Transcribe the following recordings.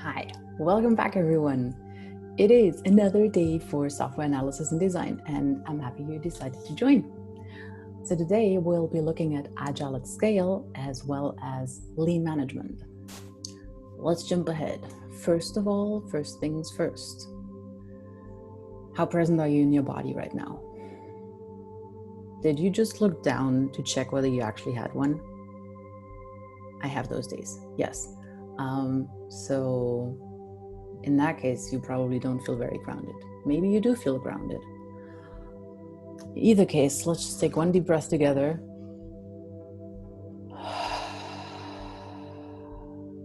Hi, welcome back everyone. It is another day for software analysis and design, and I'm happy you decided to join. So today we'll be looking at Agile at scale as well as lean management. Let's jump ahead. First of all, first things first. How present are you in your body right now? Did you just look down to check whether you actually had one? I have those days, yes. So in that case, you probably don't feel very grounded. Maybe you do feel grounded. In either case, let's just take one deep breath together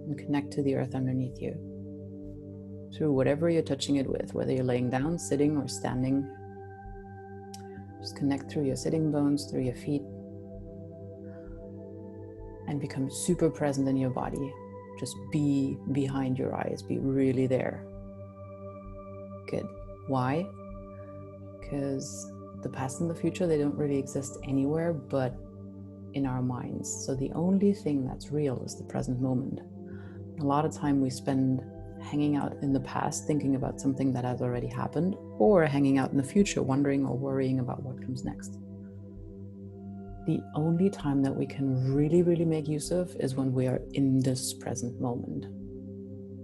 and connect to the earth underneath you through whatever you're touching it with, whether you're laying down, sitting, or standing. Just connect through your sitting bones, through your feet, and become super present in your body. Just be behind your eyes, be really there. Good. Why? Because the past and the future, they don't really exist anywhere but in our minds. So the only thing that's real is the present moment. A lot of time we spend hanging out in the past thinking about something that has already happened, or hanging out in the future wondering or worrying about what comes next. The only time that we can really make use of is when we are in this present moment.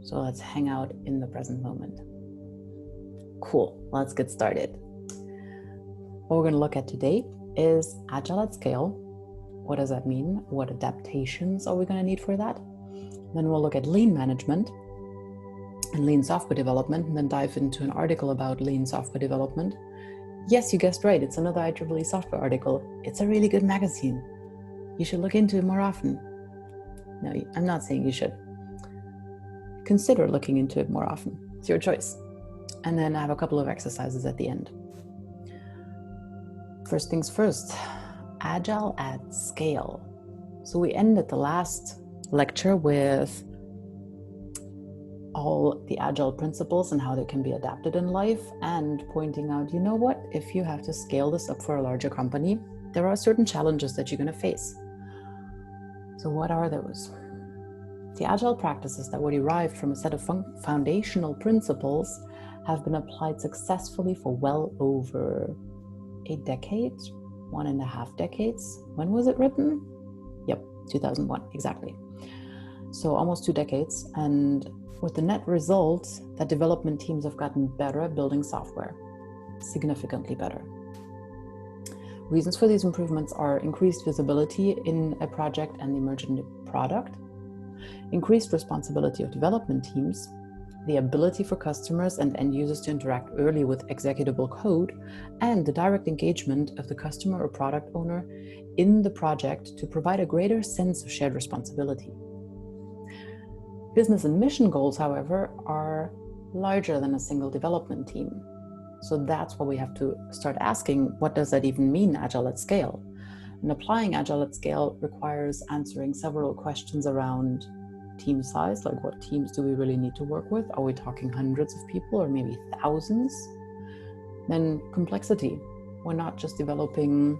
So let's hang out in the present moment. Cool, let's get started. What we're going to look at today is Agile at scale. What does that mean? What adaptations are we going to need for that? Then we'll look at lean management and lean software development, and then dive into an article about lean software development. Yes, you guessed right. It's another IEEE software article. It's a really good magazine. You should look into it more often. No, I'm not saying you should. Consider looking into it more often. It's your choice. And then I have a couple of exercises at the end. First things first, Agile at scale. So we ended the last lecture with all the Agile principles and how they can be adapted in life, and pointing out, you know what, if you have to scale this up for a larger company, there are certain challenges that you're going to face. So what are those? The Agile practices that were derived from a set of foundational principles have been applied successfully for well over a decade, 1.5 decades. When was it written? Yep, 2001, exactly. So almost 2 decades, and with the net result that development teams have gotten better at building software, significantly better. Reasons for these improvements are increased visibility in a project and the emergent product, increased responsibility of development teams, the ability for customers and end users to interact early with executable code, and the direct engagement of the customer or product owner in the project to provide a greater sense of shared responsibility. Business and mission goals, however, are larger than a single development team. So that's why we have to start asking, what does that even mean, Agile at scale? And applying Agile at scale requires answering several questions around team size, like what teams do we really need to work with? Are we talking hundreds of people or maybe thousands? Then complexity. We're not just developing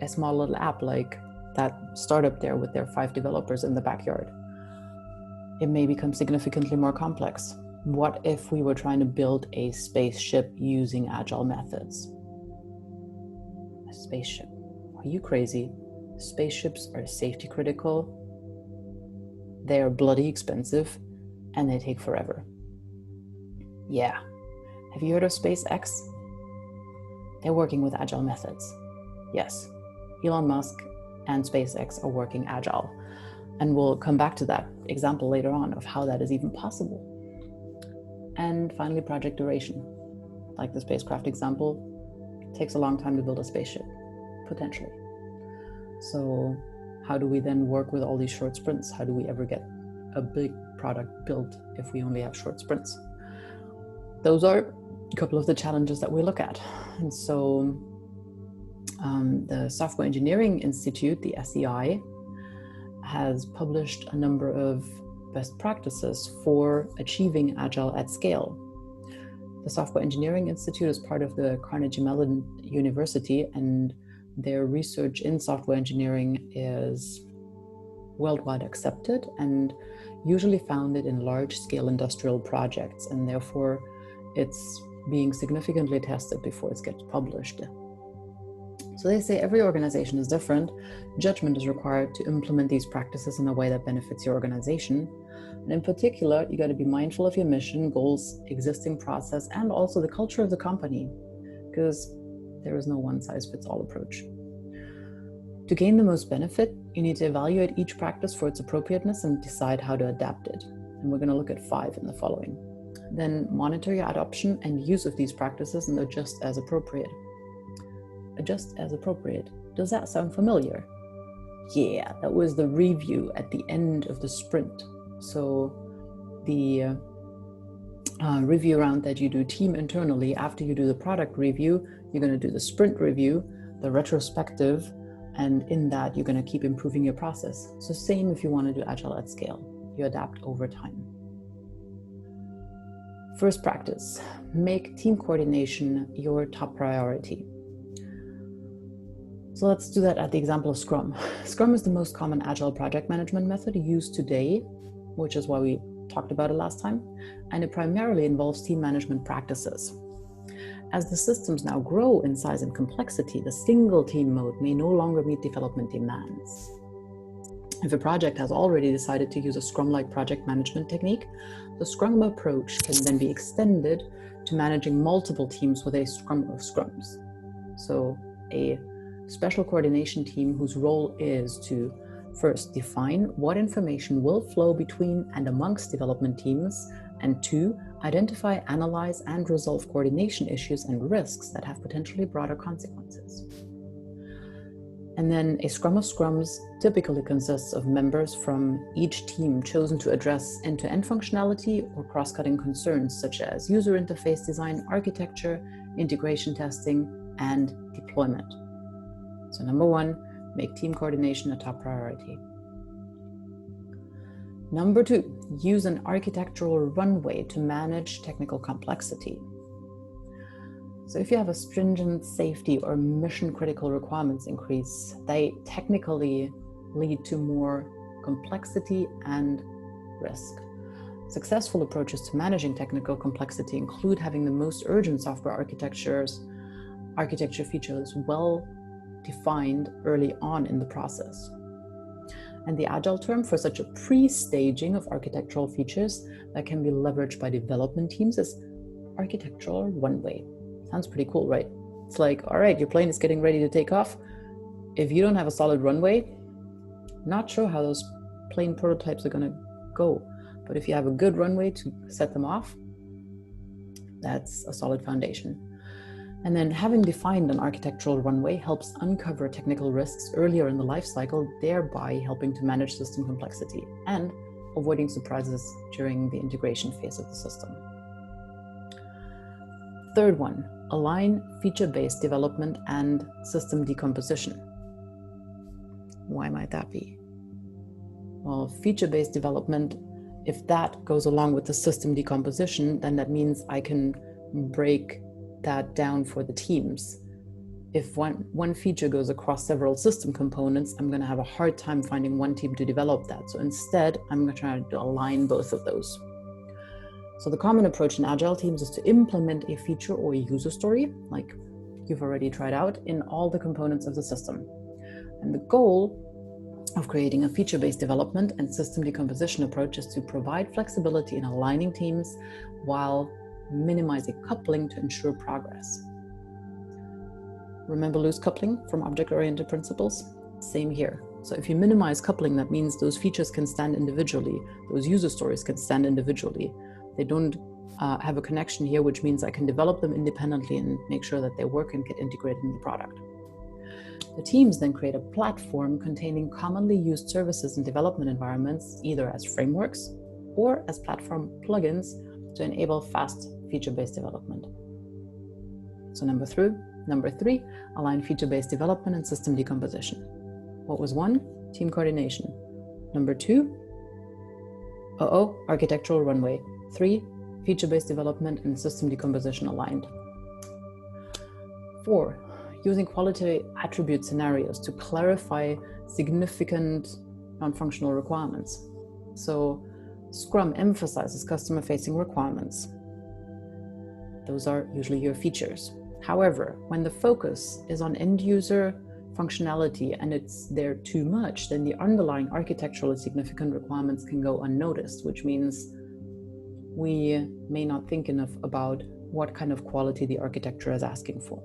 a small little app like that startup there with their 5 developers in the backyard. It may become significantly more complex. What if we were trying to build a spaceship using Agile methods? A spaceship? Are you crazy? Spaceships are safety critical. They are bloody expensive, and they take forever. Yeah. Have you heard of SpaceX? They're working with Agile methods. Yes. Elon Musk and SpaceX are working Agile. And we'll come back to that example later on of how that is even possible. And finally, project duration. Like the spacecraft example, it takes a long time to build a spaceship, potentially. So how do we then work with all these short sprints? How do we ever get a big product built if we only have short sprints? Those are a couple of the challenges that we look at. And so the Software Engineering Institute, the SEI, has published a number of best practices for achieving Agile at scale. The Software Engineering Institute is part of the Carnegie Mellon University, and their research in software engineering is worldwide accepted and usually founded in large-scale industrial projects, and therefore it's being significantly tested before it gets published. So they say every organization is different. Judgment is required to implement these practices in a way that benefits your organization. And in particular, you got to be mindful of your mission, goals, existing process, and also the culture of the company, because there is no one-size-fits-all approach. To gain the most benefit, you need to evaluate each practice for its appropriateness and decide how to adapt it. And we're going to look at 5 in the following. Then monitor your adoption and use of these practices and adjust as appropriate. Adjust as appropriate. Does that sound familiar? Yeah, that was the review at the end of the sprint. So the review round that you do team internally, after you do the product review, you're going to do the sprint review, the retrospective, and in that you're going to keep improving your process. So same if you want to do Agile at scale, you adapt over time. First practice, make team coordination your top priority. So let's do that at the example of Scrum. Scrum is the most common Agile project management method used today, which is why we talked about it last time, and it primarily involves team management practices. As the systems now grow in size and complexity, the single team mode may no longer meet development demands. If a project has already decided to use a Scrum-like project management technique, the Scrum approach can then be extended to managing multiple teams with a Scrum of Scrums. So a special coordination team whose role is to first define what information will flow between and amongst development teams, and 2, identify, analyze, and resolve coordination issues and risks that have potentially broader consequences. And then a Scrum of Scrums typically consists of members from each team chosen to address end-to-end functionality or cross-cutting concerns such as user interface design, architecture, integration testing, and deployment. So number 1, make team coordination a top priority. Number 2, use an architectural runway to manage technical complexity. So if you have a stringent safety or mission-critical requirements increase, they technically lead to more complexity and risk. Successful approaches to managing technical complexity include having the most urgent software architecture features well defined early on in the process. And the Agile term for such a pre-staging of architectural features that can be leveraged by development teams is architectural runway. Sounds pretty cool, right? It's like, all right, your plane is getting ready to take off. If you don't have a solid runway, not sure how those plane prototypes are going to go. But if you have a good runway to set them off, that's a solid foundation. And then having defined an architectural runway helps uncover technical risks earlier in the life cycle, thereby helping to manage system complexity and avoiding surprises during the integration phase of the system. Third one, align feature-based development and system decomposition. Why might that be? Well, feature-based development, if that goes along with the system decomposition, then that means I can break that down for the teams. If one feature goes across several system components, I'm going to have a hard time finding one team to develop that. So instead, I'm going to try to align both of those. So the common approach in Agile teams is to implement a feature or a user story, like you've already tried out, in all the components of the system. And the goal of creating a feature-based development and system decomposition approach is to provide flexibility in aligning teams while minimizing coupling to ensure progress. Remember loose coupling from object-oriented principles? Same here. So if you minimize coupling, that means those features can stand individually, those user stories can stand individually. They don't have a connection here, which means I can develop them independently and make sure that they work and get integrated in the product. The teams then create a platform containing commonly used services and development environments, either as frameworks or as platform plugins to enable fast feature-based development. So number three, align feature-based development and system decomposition. What was 1? Team coordination. Number 2, architectural runway. 3, feature-based development and system decomposition aligned. 4, using quality attribute scenarios to clarify significant non-functional requirements. So Scrum emphasizes customer-facing requirements. Those are usually your features. However, when the focus is on end-user functionality and it's there too much, then the underlying architecturally significant requirements can go unnoticed, which means we may not think enough about what kind of quality the architecture is asking for.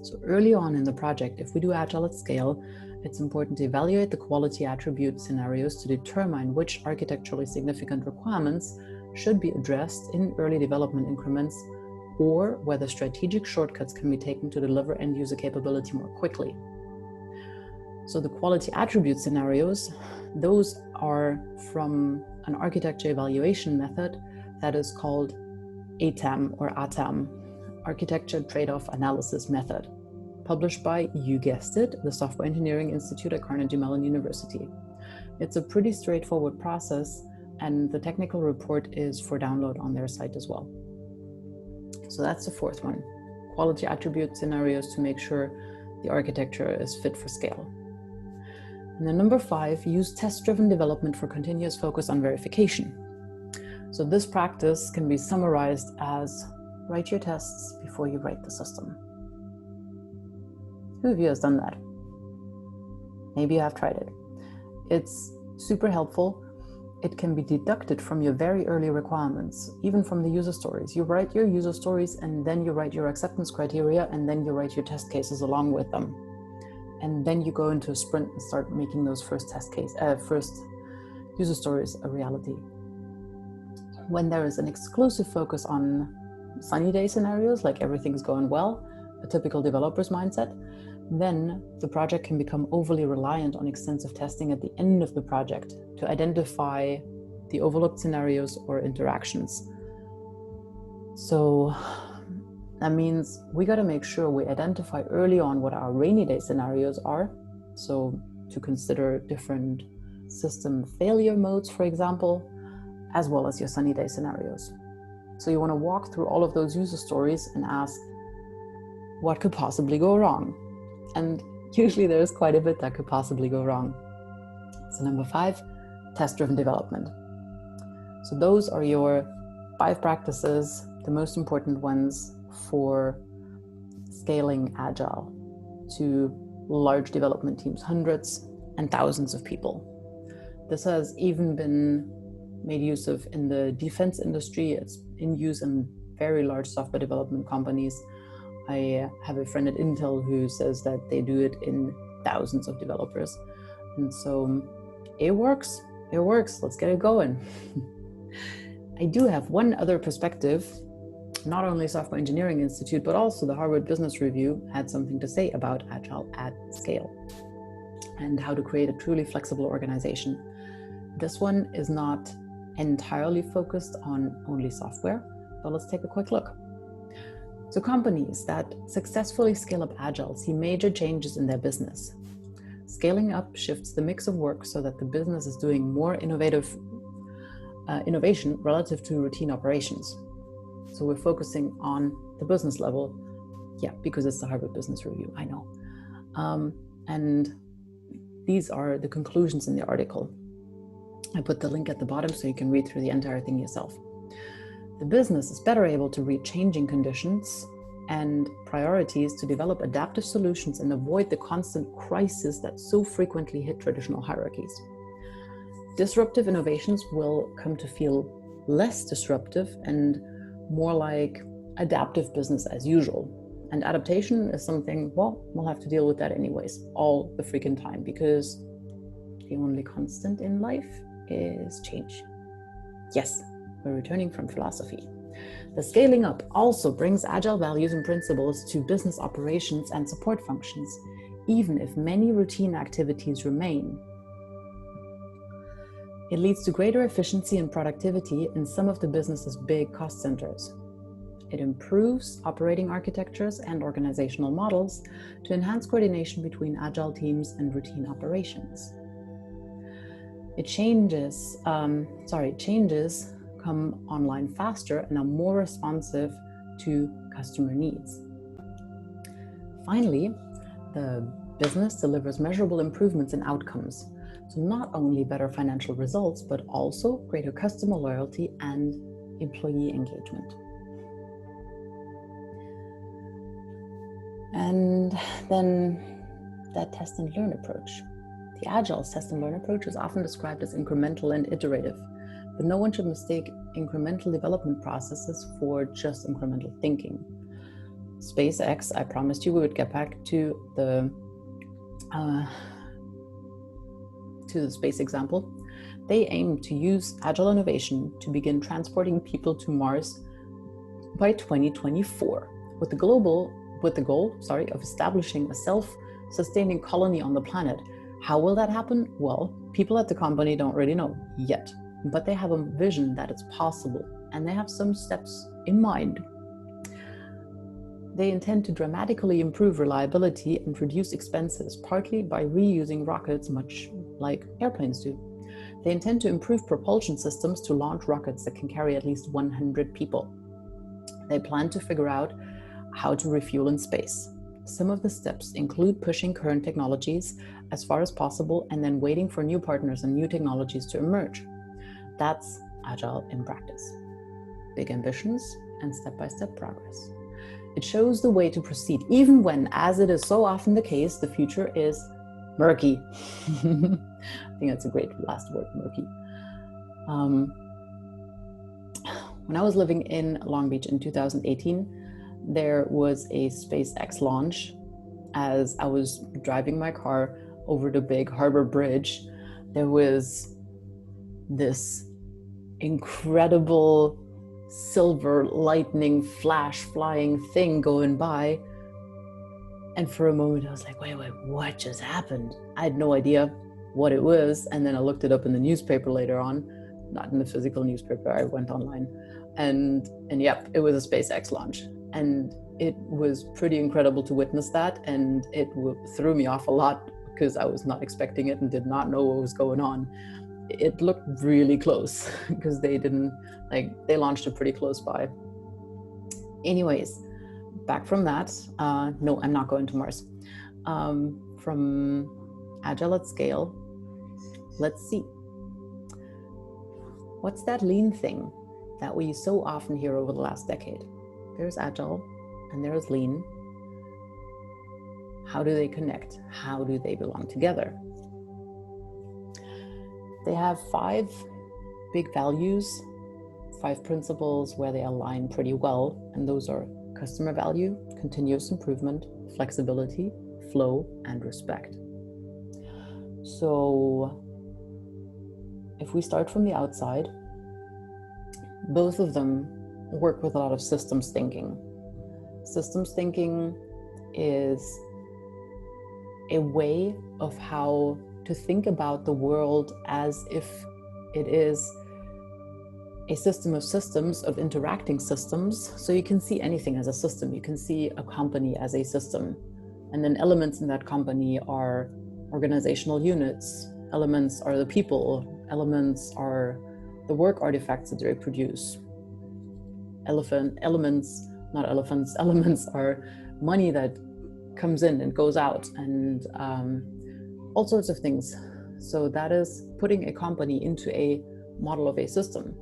So early on in the project, if we do Agile at scale, it's important to evaluate the quality attribute scenarios to determine which architecturally significant requirements should be addressed in early development increments, or whether strategic shortcuts can be taken to deliver end-user capability more quickly. So the quality attribute scenarios, those are from an architecture evaluation method that is called ATAM or ATAM, Architecture Trade-off Analysis Method, published by, you guessed it, the Software Engineering Institute at Carnegie Mellon University. It's a pretty straightforward process, and the technical report is for download on their site as well. So that's the fourth one, quality attribute scenarios to make sure the architecture is fit for scale. And then number 5, use test-driven development for continuous focus on verification. So this practice can be summarized as write your tests before you write the system. Who of you has done that? Maybe you have tried it. It's super helpful. It can be deducted from your very early requirements, even from the user stories. You write your user stories and then you write your acceptance criteria and then you write your test cases along with them. And then you go into a sprint and start making those first user stories a reality. When there is an exclusive focus on sunny day scenarios, like everything's going well, a typical developer's mindset, then the project can become overly reliant on extensive testing at the end of the project to identify the overlooked scenarios or interactions. So that means we got to make sure we identify early on what our rainy day scenarios are. So to consider different system failure modes, for example, as well as your sunny day scenarios. So you want to walk through all of those user stories and ask, what could possibly go wrong? And usually there is quite a bit that could possibly go wrong. So number 5, test-driven development. So those are your 5 practices, the most important ones for scaling Agile to large development teams, hundreds and thousands of people. This has even been made use of in the defense industry. It's in use in very large software development companies. I have a friend at Intel who says that they do it in thousands of developers. And so it works, let's get it going. I do have one other perspective. Not only Software Engineering Institute, but also the Harvard Business Review had something to say about Agile at scale and how to create a truly flexible organization. This one is not entirely focused on only software, but let's take a quick look. So companies that successfully scale up Agile see major changes in their business. Scaling up shifts the mix of work so that the business is doing more innovation relative to routine operations. So we're focusing on the business level, because it's the Harvard Business Review, I know. And these are the conclusions in the article. I put the link at the bottom so you can read through the entire thing yourself. The business is better able to read changing conditions and priorities to develop adaptive solutions and avoid the constant crisis that so frequently hit traditional hierarchies. Disruptive innovations will come to feel less disruptive and more like adaptive business as usual. And adaptation is something, we'll have to deal with that anyways, all the freaking time, because the only constant in life is change. Yes, we're returning from philosophy. The scaling up also brings Agile values and principles to business operations and support functions, even if many routine activities remain. It leads to greater efficiency and productivity in some of the business's big cost centers. It improves operating architectures and organizational models to enhance coordination between Agile teams and routine operations. Changes come online faster and are more responsive to customer needs. Finally, the business delivers measurable improvements in outcomes. So not only better financial results, but also greater customer loyalty and employee engagement. And then that test and learn approach. The Agile test and learn approach is often described as incremental and iterative, but no one should mistake incremental development processes for just incremental thinking. SpaceX, I promised you we would get back to the space example. They aim to use Agile innovation to begin transporting people to Mars by 2024, with the goal of establishing a self-sustaining colony on the planet. How will that happen? Well, people at the company don't really know yet, but they have a vision that it's possible, and they have some steps in mind. They intend to dramatically improve reliability and reduce expenses, partly by reusing rockets, much like airplanes do. They intend to improve propulsion systems to launch rockets that can carry at least 100 people. They plan to figure out how to refuel in space. Some of the steps include pushing current technologies as far as possible and then waiting for new partners and new technologies to emerge. That's Agile in practice. Big ambitions and step-by-step progress. It shows the way to proceed, even when, as it is so often the case, the future is murky. I think that's a great last word, murky. When I was living in Long Beach in 2018, there was a SpaceX launch. As I was driving my car over the big harbor bridge, there was this incredible silver lightning flash flying thing going by. And for a moment, I was like, wait, what just happened? I had no idea what it was. And then I looked it up in the newspaper later on, not in the physical newspaper, I went online. And yep, it was a SpaceX launch. And it was pretty incredible to witness that. And it threw me off a lot because I was not expecting it and did not know what was going on. It looked really close because they launched it pretty close by. Anyways, back from that, no, I'm not going to Mars. From Agile at Scale, let's see. What's that lean thing that we so often hear over the last decade? There's Agile and there's lean. How do they connect? How do they belong together? They have 5 big values, 5 principles where they align pretty well, and those are customer value, continuous improvement, flexibility, flow, and respect. So if we start from the outside, both of them work with a lot of systems thinking. Systems thinking is a way of how to think about the world as if it is a system of systems, of interacting systems. So you can see anything as a system. You can see a company as a system. And then elements in that company are organizational units. Elements are the people. Elements are the work artifacts that they produce. Elements are money that comes in and goes out, and all sorts of things. So that is putting a company into a model of a system.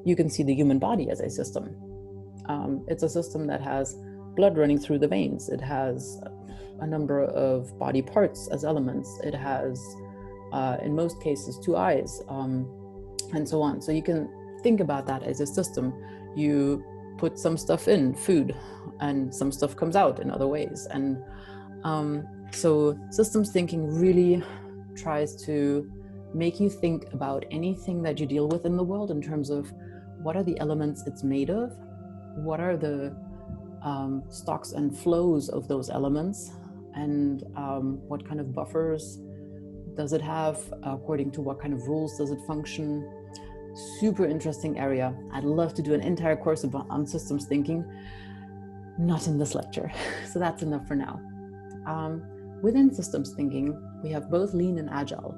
You can see the human body as a system. It's a system that has blood running through the veins. It has a number of body parts as elements. It has, in most cases, 2 eyes, and so on. So you can think about that as a system. You put some stuff in, food, and some stuff comes out in other ways. And so systems thinking really tries to make you think about anything that you deal with in the world in terms of what are the elements it's made of, what are the stocks and flows of those elements, and what kind of buffers does it have, according to what kind of rules does it function. Super interesting area. I'd love to do an entire course on systems thinking, not in this lecture. So that's enough for now. Within systems thinking, we have both lean and agile.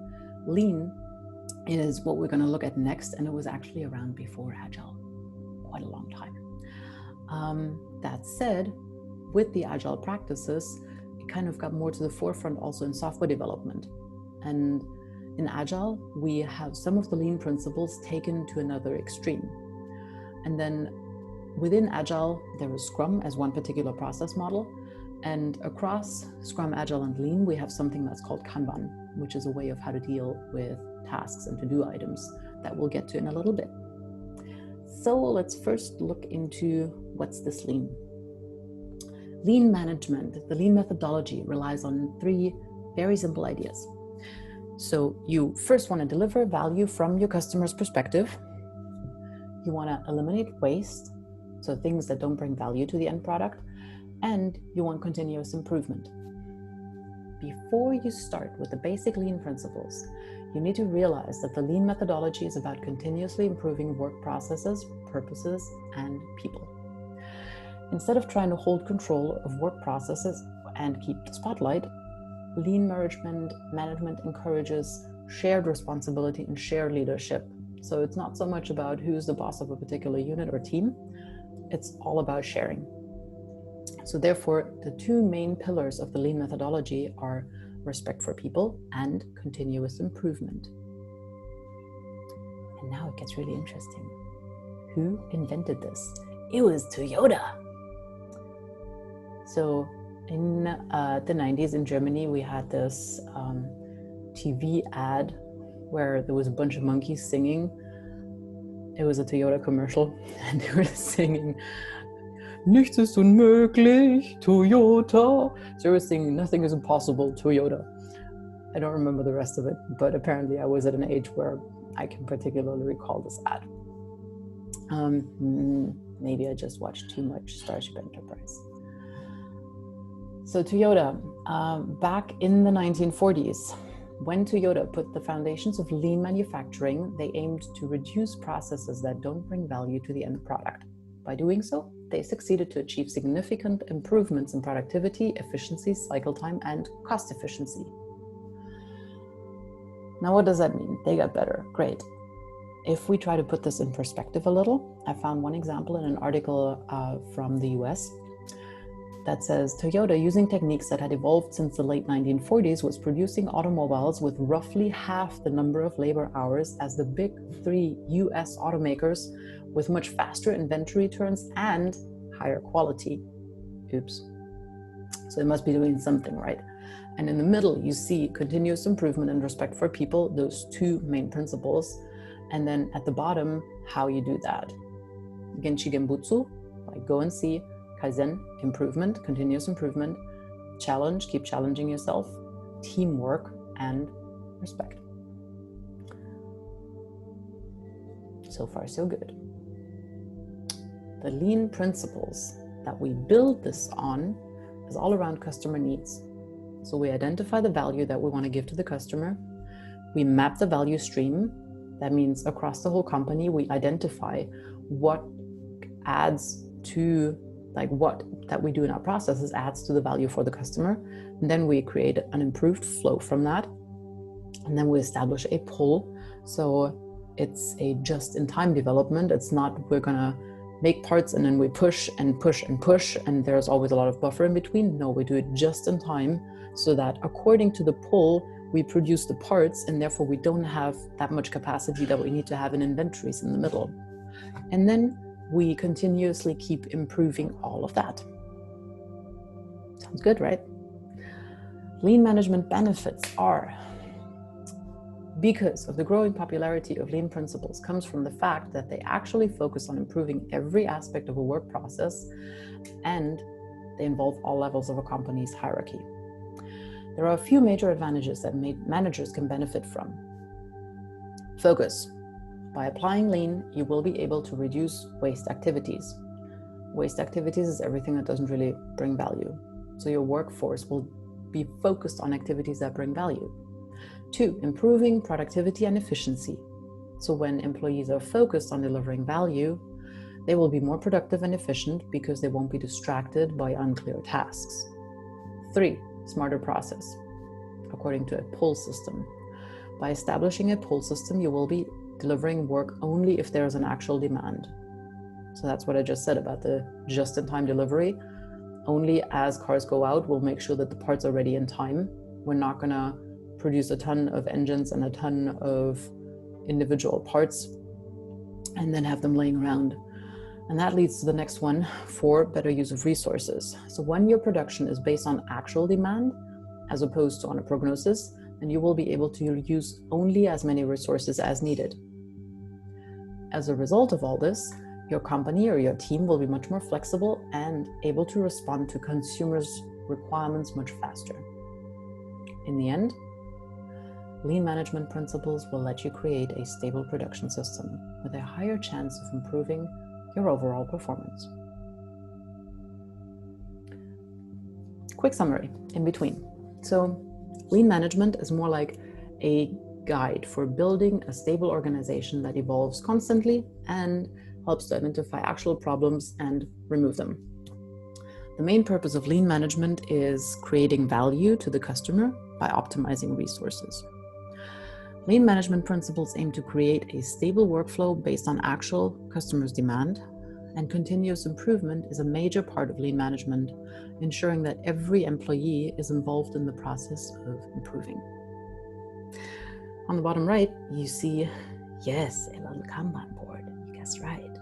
Lean is what we're going to look at next, and it was actually around before agile, quite a long time. That said, with the agile practices, it kind of got more to the forefront also in software development. And in Agile, we have some of the lean principles taken to another extreme. And then within Agile, there is Scrum as one particular process model. And across Scrum, Agile, and Lean, we have something that's called Kanban, which is a way of how to deal with tasks and to-do items that we'll get to in a little bit. So let's first look into what's this Lean. Lean management, the Lean methodology, relies on 3 very simple ideas. So you first want to deliver value from your customer's perspective. You want to eliminate waste, so things that don't bring value to the end product, and you want continuous improvement. Before you start with the basic Lean principles, you need to realize that the Lean methodology is about continuously improving work processes, purposes, and people. Instead of trying to hold control of work processes and keep the spotlight, Lean management encourages shared responsibility and shared leadership. So it's not so much about who's the boss of a particular unit or team, it's all about sharing. So therefore, the 2 main pillars of the Lean methodology are respect for people and continuous improvement. And now it gets really interesting. Who invented this? It was Toyota. So in the 90s in Germany, we had this TV ad where there was a bunch of monkeys singing. It was a Toyota commercial, and they were singing, "Nichts ist unmöglich, Toyota." So they were singing, "Nothing is impossible, Toyota." I don't remember the rest of it, but apparently I was at an age where I can particularly recall this ad. Maybe I just watched too much Starship Enterprise. So Toyota, back in the 1940s, when Toyota put the foundations of lean manufacturing, they aimed to reduce processes that don't bring value to the end product. By doing so, they succeeded to achieve significant improvements in productivity, efficiency, cycle time, and cost efficiency. Now, what does that mean? They got better. Great. If we try to put this in perspective a little, I found one example in an article from the US that says Toyota, using techniques that had evolved since the late 1940s, was producing automobiles with roughly half the number of labor hours as the big 3 US automakers, with much faster inventory turns and higher quality. Oops. So it must be doing something right. And in the middle, you see continuous improvement and respect for people, those 2 main principles. And then at the bottom, how you do that. Genshi Genbutsu, like go and see. Kaizen, improvement, continuous improvement. Challenge, keep challenging yourself. Teamwork, and respect. So far, so good. The lean principles that we build this on is all around customer needs. So we identify the value that we want to give to the customer. We map the value stream. That means across the whole company, we identify what adds to, like what that we do in our processes adds to the value for the customer. And then we create an improved flow from that. And then we establish a pull. So it's a just-in-time development. It's not we're gonna make parts and then we push and push and push and there's always a lot of buffer in between. No, we do it just in time so that according to the pull, we produce the parts and therefore we don't have that much capacity that we need to have in inventories in the middle. And then we continuously keep improving all of that. Sounds good, right? Lean management benefits are, because of the growing popularity of lean principles, comes from the fact that they actually focus on improving every aspect of a work process and they involve all levels of a company's hierarchy. There are a few major advantages that managers can benefit from. Focus. By applying lean, you will be able to reduce waste activities. Waste activities is everything that doesn't really bring value. So your workforce will be focused on activities that bring value. 2, improving productivity and efficiency. So when employees are focused on delivering value, they will be more productive and efficient because they won't be distracted by unclear tasks. 3, smarter process, according to a pull system. By establishing a pull system, you will be delivering work only if there is an actual demand. So that's what I just said about the just-in-time delivery. Only as cars go out, we'll make sure that the parts are ready in time. We're not gonna produce a ton of engines and a ton of individual parts and then have them laying around. And that leads to the next one, 4, better use of resources. So when your production is based on actual demand, as opposed to on a prognosis, then you will be able to use only as many resources as needed. As a result of all this, your company or your team will be much more flexible and able to respond to consumers' requirements much faster. In the end, lean management principles will let you create a stable production system with a higher chance of improving your overall performance. Quick summary in between. So, lean management is more like a guide for building a stable organization that evolves constantly and helps to identify actual problems and remove them. The main purpose of lean management is creating value to the customer by optimizing resources. Lean management principles aim to create a stable workflow based on actual customers' demand, and continuous improvement is a major part of lean management, ensuring that every employee is involved in the process of improving. On the bottom right, you see, yes, a little Kanban board. You guessed right.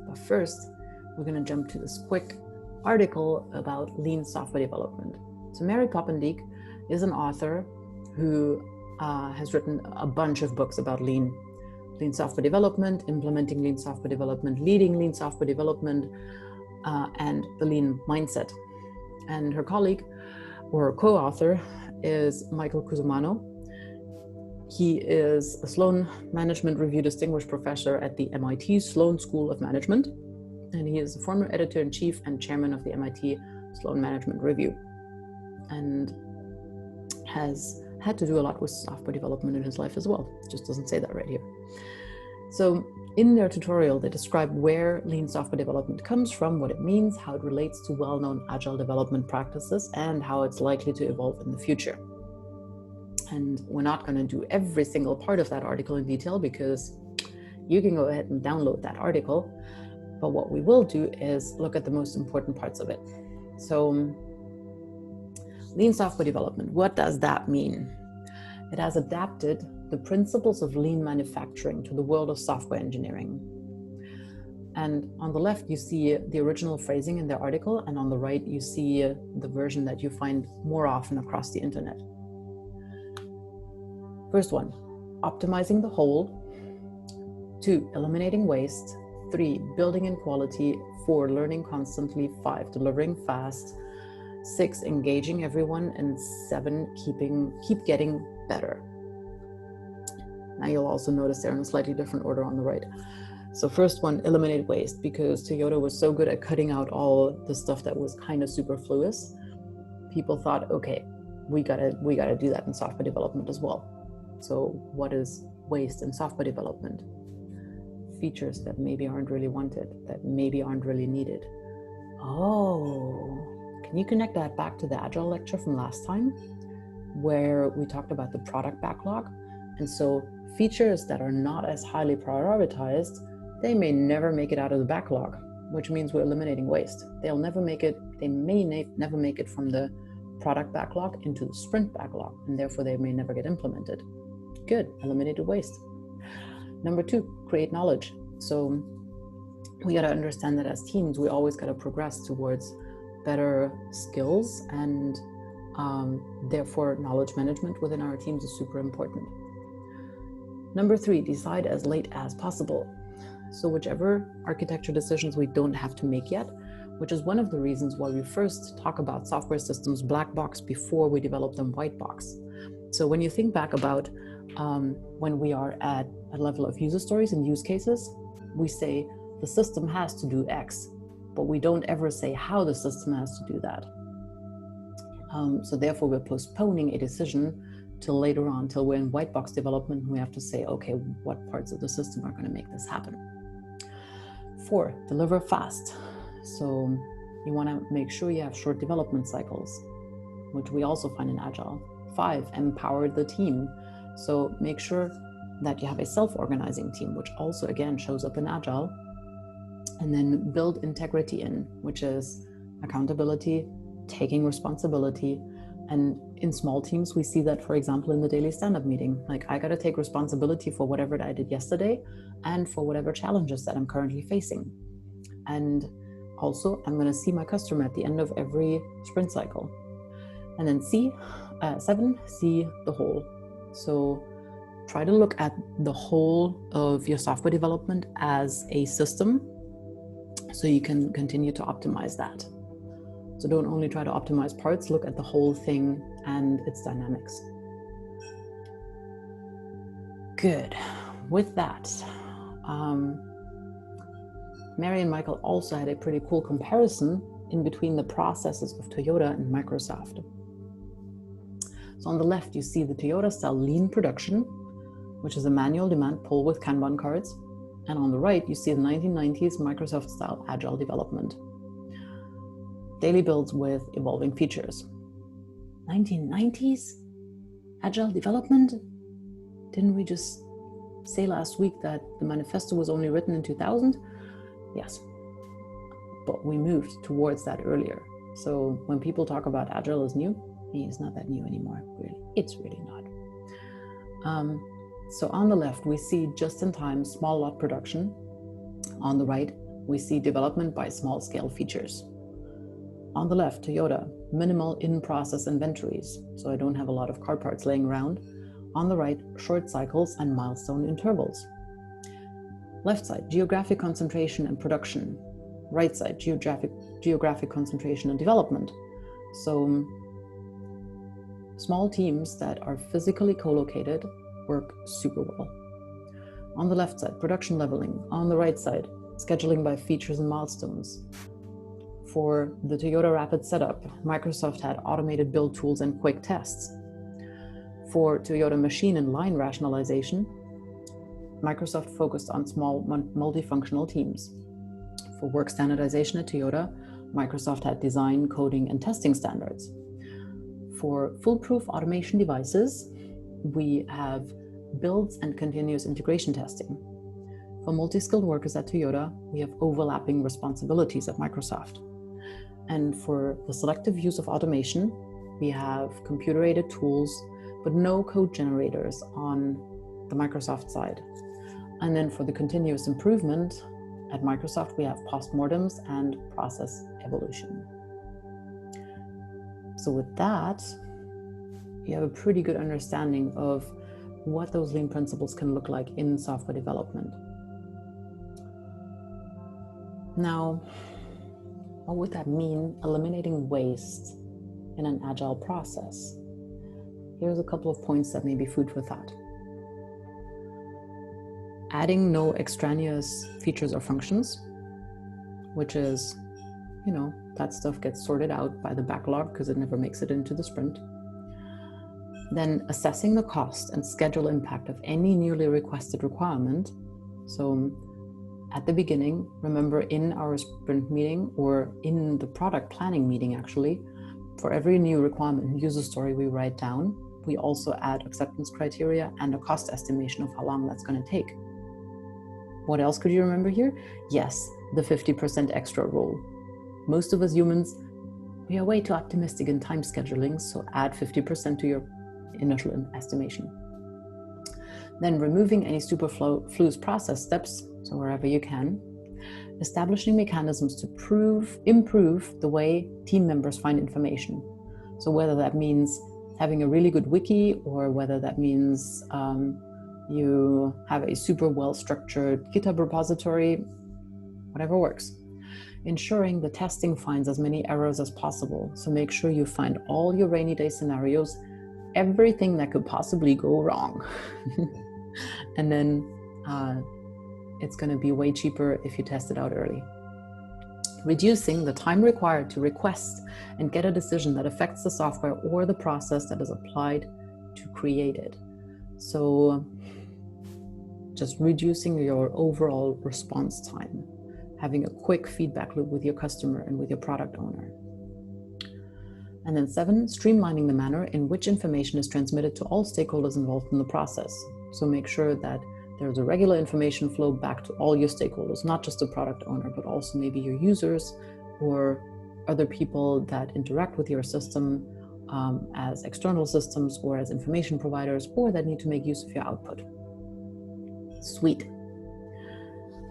But first, we're going to jump to this quick article about lean software development. So Mary Poppendieck is an author who has written a bunch of books about lean software development, implementing lean software development, leading lean software development, and the lean mindset. And her colleague or co-author is Michael Cusumano. He is a Sloan Management Review Distinguished Professor at the MIT Sloan School of Management, and he is the former editor-in-chief and chairman of the MIT Sloan Management Review, and has had to do a lot with software development in his life as well. It just doesn't say that right here. So in their tutorial, they describe where lean software development comes from, what it means, how it relates to well-known agile development practices, and how it's likely to evolve in the future. And we're not going to do every single part of that article in detail because you can go ahead and download that article. But what we will do is look at the most important parts of it. So lean software development, what does that mean? It has adapted the principles of lean manufacturing to the world of software engineering. And on the left, you see the original phrasing in their article, and on the right, you see the version that you find more often across the internet. First one, optimizing the whole. 2, eliminating waste. 3, building in quality. 4, learning constantly. 5, delivering fast. 6, engaging everyone. And 7, keep getting better. Now you'll also notice they're in a slightly different order on the right. So first one, eliminate waste, because Toyota was so good at cutting out all the stuff that was kind of superfluous. People thought, okay, we gotta do that in software development as well. So what is waste in software development? Features that maybe aren't really wanted, that maybe aren't really needed. Oh, can you connect that back to the Agile lecture from last time, where we talked about the product backlog? And so features that are not as highly prioritized, they may never make it out of the backlog, which means we're eliminating waste. They may never make it from the product backlog into the sprint backlog, and therefore they may never get implemented. Good, eliminated waste. Number 2, create knowledge. So we got to understand that as teams, we always got to progress towards better skills, and therefore knowledge management within our teams is super important. Number 3, decide as late as possible. So whichever architecture decisions we don't have to make yet, which is one of the reasons why we first talk about software systems black box before we develop them white box. So when you think back about when we are at a level of user stories and use cases, we say the system has to do X, but we don't ever say how the system has to do that. So therefore we're postponing a decision till later on, till we're in white box development, we have to say, okay, what parts of the system are going to make this happen? 4, deliver fast. So you want to make sure you have short development cycles, which we also find in Agile. 5, empower the team. So make sure that you have a self-organizing team, which also again shows up in Agile. And then build integrity in, which is accountability, taking responsibility, And in small teams, we see that, for example, in the daily stand-up meeting. Like, I got to take responsibility for whatever I did yesterday and for whatever challenges that I'm currently facing. And also, I'm going to see my customer at the end of every sprint cycle. And then 7, see the whole. So try to look at the whole of your software development as a system so you can continue to optimize that. So don't only try to optimize parts, look at the whole thing and its dynamics. Good. With that, Mary and Michael also had a pretty cool comparison in between the processes of Toyota and Microsoft. So on the left, you see the Toyota-style lean production, which is a manual demand pull with Kanban cards. And on the right, you see the 1990s Microsoft-style Agile development. Daily builds with evolving features. 1990s Agile development? Didn't we just say last week that the manifesto was only written in 2000? Yes, but we moved towards that earlier. So when people talk about Agile as new, it's not that new anymore, really. It's really not. So on the left, we see just-in-time small lot production. On the right, we see development by small-scale features. On the left, Toyota, minimal in-process inventories, so I don't have a lot of car parts laying around. On the right, short cycles and milestone intervals. Left side, geographic concentration and production. Right side, geographic concentration and development. So small teams that are physically co-located work super well. On the left side, production leveling. On the right side, scheduling by features and milestones. For the Toyota Rapid Setup, Microsoft had automated build tools and quick tests. For Toyota machine and line rationalization, Microsoft focused on small multifunctional teams. For work standardization at Toyota, Microsoft had design, coding, and testing standards. For foolproof automation devices, we have builds and continuous integration testing. For multi-skilled workers at Toyota, we have overlapping responsibilities at Microsoft. And for the selective use of automation, we have computer-aided tools, but no code generators on the Microsoft side. And then for the continuous improvement at Microsoft, we have postmortems and process evolution. So with that, you have a pretty good understanding of what those lean principles can look like in software development. Now, what would that mean, eliminating waste in an agile process? Here's a couple of points that may be food for thought. Adding no extraneous features or functions, which is, that stuff gets sorted out by the backlog because it never makes it into the sprint. Then assessing the cost and schedule impact of any newly requested requirement. So at the beginning, remember in our sprint meeting or in the product planning meeting, actually, for every new requirement user story we write down, we also add acceptance criteria and a cost estimation of how long that's going to take. What else could you remember here? Yes, the 50% extra rule. Most of us humans, we are way too optimistic in time scheduling, so add 50% to your initial estimation. Then removing any superfluous process steps, so wherever you can. Establishing mechanisms to improve the way team members find information. So whether that means having a really good wiki, or whether that means you have a super well-structured GitHub repository, whatever works. Ensuring the testing finds as many errors as possible. So make sure you find all your rainy day scenarios, everything that could possibly go wrong. And then it's going to be way cheaper if you test it out early. Reducing the time required to request and get a decision that affects the software or the process that is applied to create it. So just reducing your overall response time, having a quick feedback loop with your customer and with your product owner. And then 7, streamlining the manner in which information is transmitted to all stakeholders involved in the process. So make sure that there's a regular information flow back to all your stakeholders, not just the product owner, but also maybe your users or other people that interact with your system, as external systems or as information providers, or that need to make use of your output. Sweet.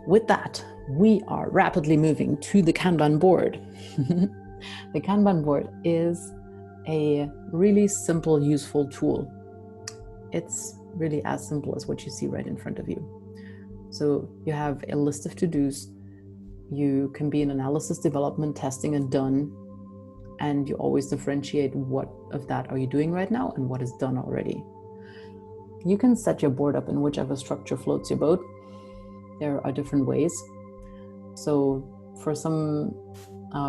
With that, we are rapidly moving to the Kanban board. The Kanban board is a really simple, useful tool. It's really as simple as what you see right in front of you. So you have a list of to-dos. You can be in analysis, development, testing, and done. And you always differentiate what of that are you doing right now and what is done already. You can set your board up in whichever structure floats your boat. There are different ways. So for some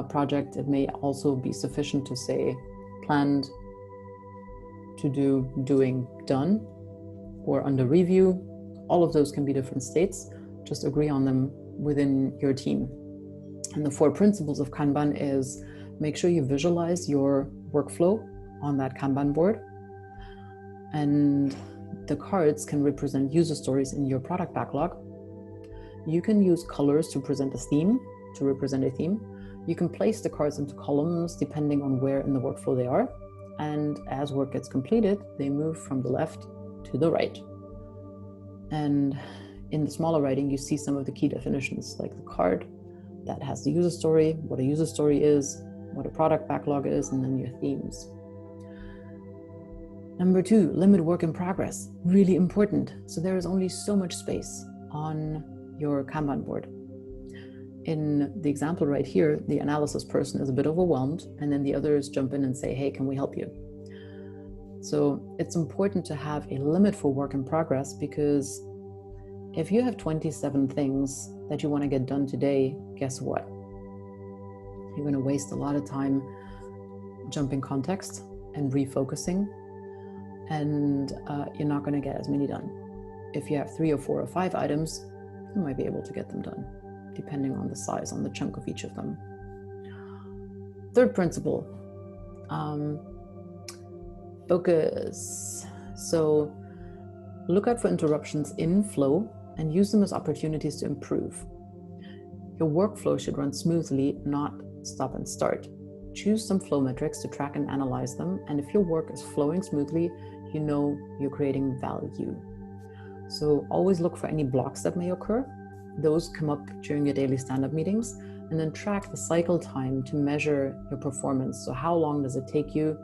project, it may also be sufficient to say planned, to do, doing, done, or under review. All of those can be different states. Just agree on them within your team. And the 4 principles of Kanban is make sure you visualize your workflow on that Kanban board. And the cards can represent user stories in your product backlog. You can use colors to present a theme, to represent a theme. You can place the cards into columns depending on where in the workflow they are. And as work gets completed, they move from the left to the right. And in the smaller writing, you see some of the key definitions, like the card that has the user story, what a user story is, what a product backlog is, and then your themes. Number 2, limit work in progress. Really important. So there is only so much space on your Kanban board. In the example right here, the analysis person is a bit overwhelmed, and then the others jump in and say, hey, can we help you? So it's important to have a limit for work in progress, because if you have 27 things that you want to get done today, guess what? You're going to waste a lot of time jumping context and refocusing, and you're not going to get as many done. If you have 3 or 4 or 5 items, you might be able to get them done, depending on the size, on the chunk of each of them. 3rd principle, focus. So look out for interruptions in flow and use them as opportunities to improve. Your workflow should run smoothly, not stop and start. Choose some flow metrics to track and analyze them. And if your work is flowing smoothly, you know you're creating value. So always look for any blocks that may occur. Those come up during your daily stand-up meetings, and then track the cycle time to measure your performance. So how long does it take you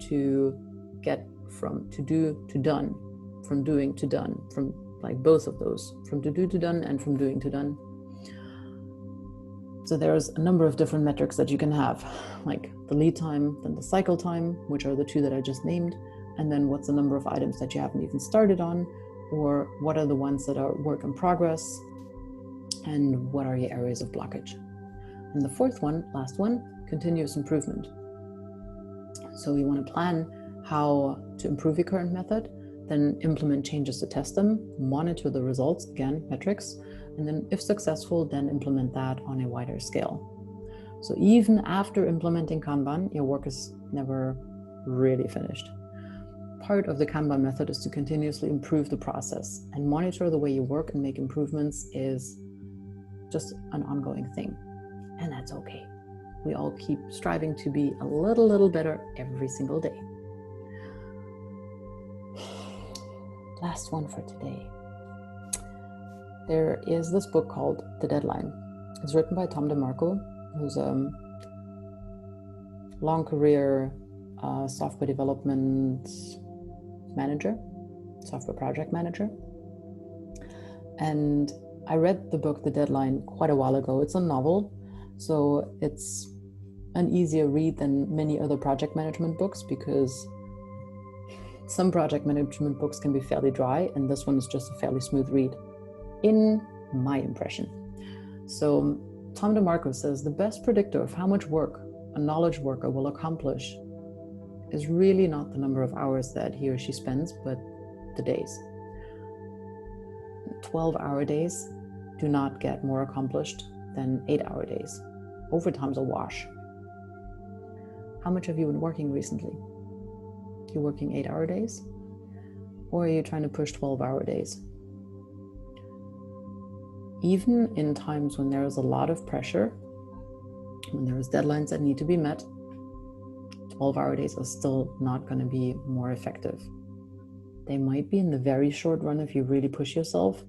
to get from to do to done, from doing to done, from like both of those, from to do to done and from doing to done. So there's a number of different metrics that you can have, like the lead time, then the cycle time, which are the 2 that I just named, and then what's the number of items that you haven't even started on, or what are the ones that are work in progress, and what are your areas of blockage. And the 4th one, last one, continuous improvement. So you want to plan how to improve your current method, then implement changes to test them, monitor the results, again, metrics, and then if successful, then implement that on a wider scale. So even after implementing Kanban, your work is never really finished. Part of the Kanban method is to continuously improve the process, and monitor the way you work and make improvements is just an ongoing thing. And that's okay. We all keep striving to be a little better every single day. Last one for today. There is this book called The Deadline. It's written by Tom DeMarco, who's a long career software development manager, software project manager. And I read the book The Deadline quite a while ago. It's a novel, so it's an easier read than many other project management books, because some project management books can be fairly dry, and this one is just a fairly smooth read, in my impression. So Tom DeMarco says the best predictor of how much work a knowledge worker will accomplish is really not the number of hours that he or she spends, but the days. 12-hour days do not get more accomplished than 8-hour days. Overtime's a wash. How much have you been working recently? You working 8-hour days? Or are you trying to push 12-hour days? Even in times when there is a lot of pressure, when there is deadlines that need to be met, 12-hour days are still not going to be more effective. They might be in the very short run if you really push yourself,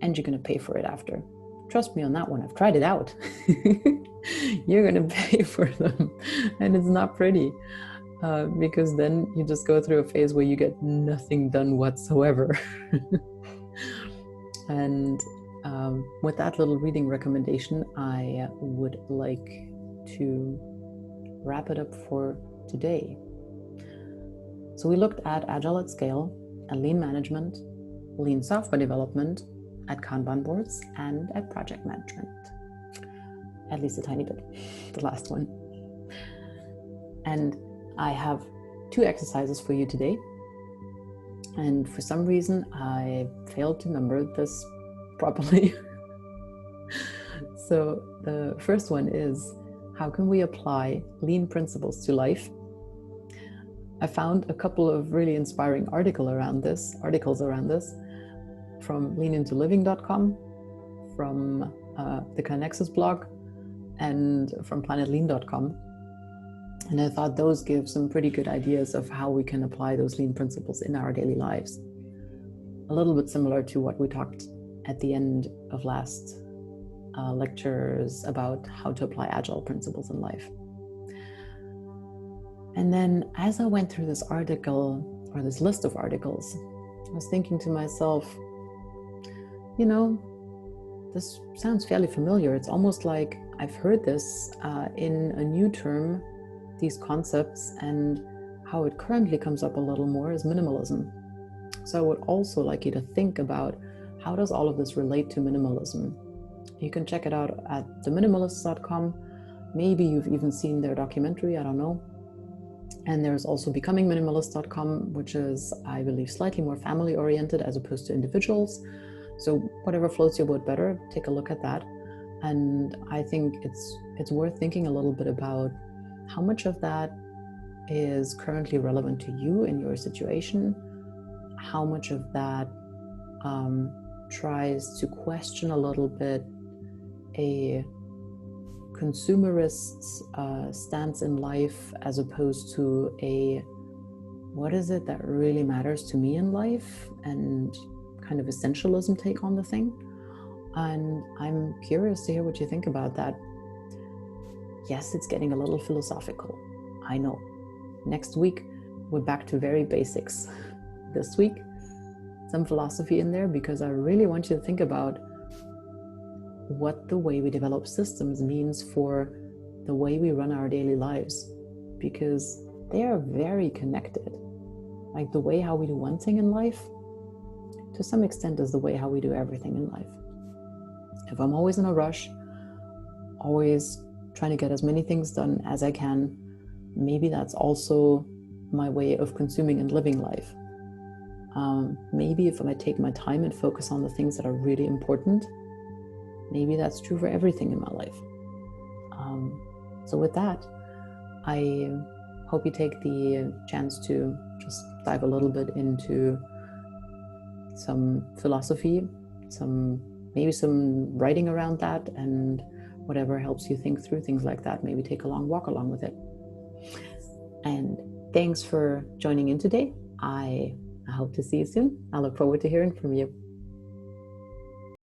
and you're going to pay for it after. Trust me on that one. I've tried it out. You're going to pay for them, and it's not pretty, because then you just go through a phase where you get nothing done whatsoever. And with that little reading recommendation, I would like to wrap it up for today. So we looked at Agile at scale, at lean management, lean software development, at Kanban boards, and at project management. At least a tiny bit, the last one. And I have 2 exercises for you today. And for some reason, I failed to number this properly. So the first one is, how can we apply lean principles to life? I found a couple of really inspiring articles around this from leanintoliving.com, from the Connexus blog, and from planetlean.com. And I thought those give some pretty good ideas of how we can apply those lean principles in our daily lives. A little bit similar to what we talked at the end of last lectures about how to apply Agile principles in life. And then as I went through this article, or this list of articles, I was thinking to myself, you know, this sounds fairly familiar. It's almost like I've heard this in a new term, these concepts, and how it currently comes up a little more is minimalism. So I would also like you to think about, how does all of this relate to minimalism? You can check it out at theminimalists.com. Maybe you've even seen their documentary, I don't know. And there's also becomingminimalist.com, which is, I believe, slightly more family oriented as opposed to individuals. So whatever floats your boat better, take a look at that. And I think it's worth thinking a little bit about how much of that is currently relevant to you in your situation, how much of that tries to question a little bit a consumerist's stance in life as opposed to a, what is it that really matters to me in life, and kind of essentialism take on the thing. And I'm curious to hear what you think about that. Yes, it's getting a little philosophical, I know. Next week, we're back to very basics. This week, some philosophy in there, because I really want you to think about what the way we develop systems means for the way we run our daily lives, because they are very connected. Like the way how we do one thing in life, to some extent, is the way how we do everything in life. If I'm always in a rush, always trying to get as many things done as I can, maybe that's also my way of consuming and living life. Maybe if I take my time and focus on the things that are really important, maybe that's true for everything in my life. So with that, I hope you take the chance to just dive a little bit into some philosophy, maybe some writing around that, and whatever helps you think through things like that. Maybe take a long walk along with it. And thanks for joining in today. I hope to see you soon. I look forward to hearing from you.